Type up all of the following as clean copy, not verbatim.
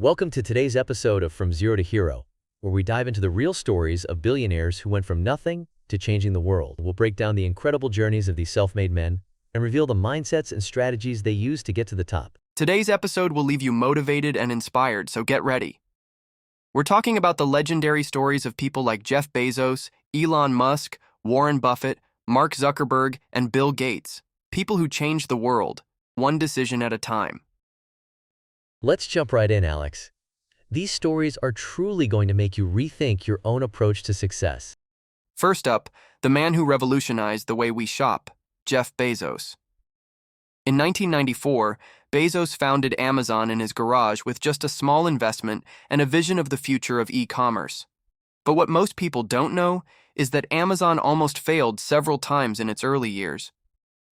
Welcome to today's episode of From Zero to Hero, where we dive into the real stories of billionaires who went from nothing to changing the world. We'll break down the incredible journeys of these self-made men and reveal the mindsets and strategies they use to get to the top. Today's episode will leave you motivated and inspired, so get ready. We're talking about the legendary stories of people like Jeff Bezos, Elon Musk, Warren Buffett, Mark Zuckerberg, and Bill Gates, people who changed the world, one decision at a time. Let's jump right in, Alex. These stories are truly going to make you rethink your own approach to success. First up, the man who revolutionized the way we shop, Jeff Bezos. In 1994, Bezos founded Amazon in his garage with just a small investment and a vision of the future of e-commerce. But what most people don't know is that Amazon almost failed several times in its early years.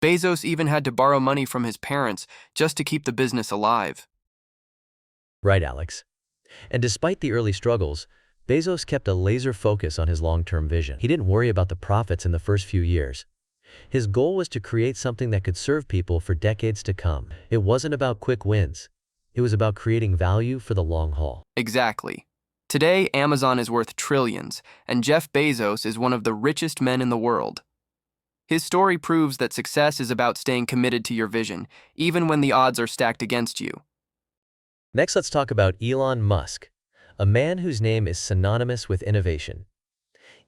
Bezos even had to borrow money from his parents just to keep the business alive. Right, Alex. And despite the early struggles, Bezos kept a laser focus on his long-term vision. He didn't worry about the profits in the first few years. His goal was to create something that could serve people for decades to come. It wasn't about quick wins. It was about creating value for the long haul. Exactly. Today, Amazon is worth trillions, and Jeff Bezos is one of the richest men in the world. His story proves that success is about staying committed to your vision, even when the odds are stacked against you. Next, let's talk about Elon Musk, a man whose name is synonymous with innovation.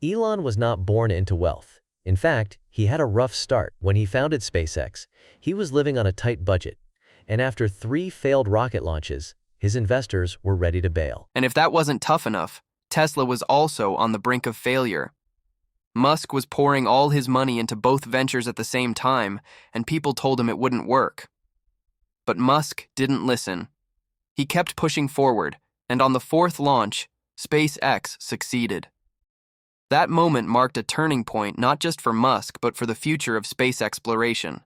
Elon was not born into wealth. In fact, he had a rough start. When he founded SpaceX, he was living on a tight budget, and after 3 failed rocket launches, his investors were ready to bail. And if that wasn't tough enough, Tesla was also on the brink of failure. Musk was pouring all his money into both ventures at the same time, and people told him it wouldn't work. But Musk didn't listen. He kept pushing forward, and on the 4th launch, SpaceX succeeded. That moment marked a turning point not just for Musk, but for the future of space exploration.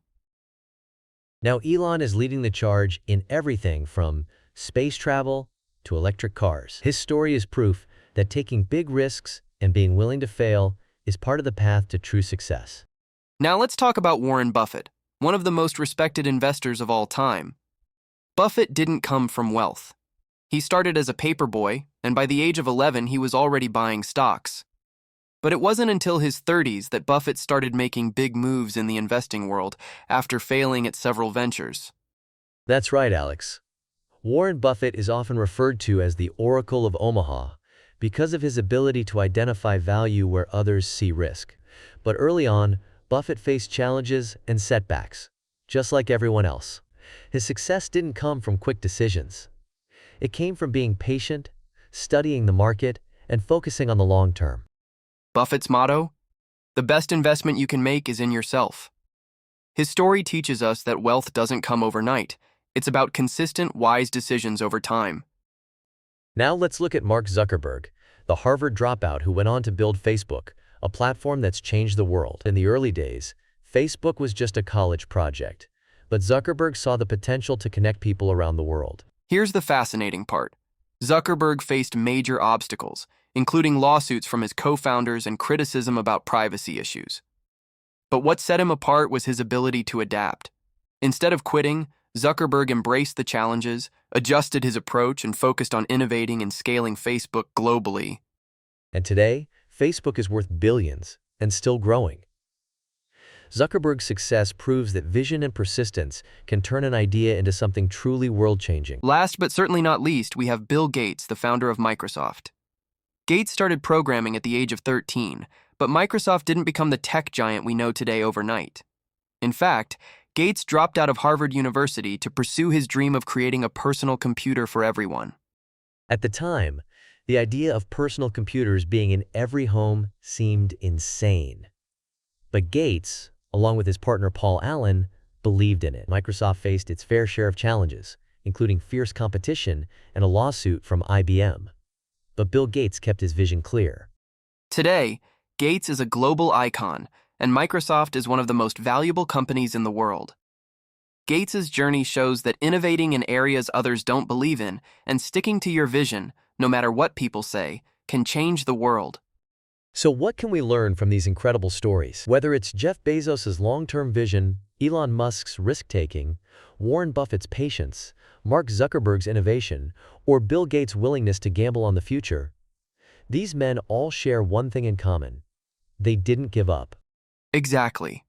Now, Elon is leading the charge in everything from space travel to electric cars. His story is proof that taking big risks and being willing to fail is part of the path to true success. Now let's talk about Warren Buffett, one of the most respected investors of all time. Buffett didn't come from wealth. He started as a paperboy, and by the age of 11 he was already buying stocks. But it wasn't until his 30s that Buffett started making big moves in the investing world after failing at several ventures. That's right, Alex. Warren Buffett is often referred to as the Oracle of Omaha because of his ability to identify value where others see risk. But early on, Buffett faced challenges and setbacks, just like everyone else. His success didn't come from quick decisions. It came from being patient, studying the market, and focusing on the long term. Buffett's motto? The best investment you can make is in yourself. His story teaches us that wealth doesn't come overnight. It's about consistent, wise decisions over time. Now let's look at Mark Zuckerberg, the Harvard dropout who went on to build Facebook, a platform that's changed the world. In the early days, Facebook was just a college project, but Zuckerberg saw the potential to connect people around the world. Here's the fascinating part. Zuckerberg faced major obstacles, including lawsuits from his co-founders and criticism about privacy issues. But what set him apart was his ability to adapt. Instead of quitting, Zuckerberg embraced the challenges, adjusted his approach, and focused on innovating and scaling Facebook globally. And today, Facebook is worth billions and still growing. Zuckerberg's success proves that vision and persistence can turn an idea into something truly world-changing. Last but certainly not least, we have Bill Gates, the founder of Microsoft. Gates started programming at the age of 13, but Microsoft didn't become the tech giant we know today overnight. In fact, Gates dropped out of Harvard University to pursue his dream of creating a personal computer for everyone. At the time, the idea of personal computers being in every home seemed insane. But Gates, along with his partner Paul Allen, believed in it. Microsoft faced its fair share of challenges, including fierce competition and a lawsuit from IBM. But Bill Gates kept his vision clear. Today, Gates is a global icon, and Microsoft is one of the most valuable companies in the world. Gates' journey shows that innovating in areas others don't believe in and sticking to your vision, no matter what people say, can change the world. So what can we learn from these incredible stories? Whether it's Jeff Bezos' long-term vision, Elon Musk's risk-taking, Warren Buffett's patience, Mark Zuckerberg's innovation, or Bill Gates' willingness to gamble on the future. These men all share one thing in common. They didn't give up. Exactly.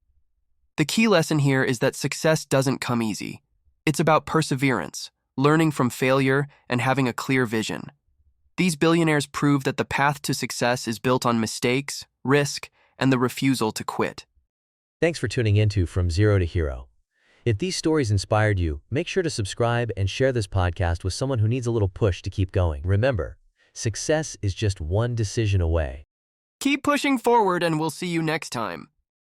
The key lesson here is that success doesn't come easy. It's about perseverance, learning from failure, and having a clear vision. These billionaires prove that the path to success is built on mistakes, risk, and the refusal to quit. Thanks for tuning into From Zero to Hero. If these stories inspired you, make sure to subscribe and share this podcast with someone who needs a little push to keep going. Remember, success is just one decision away. Keep pushing forward and we'll see you next time.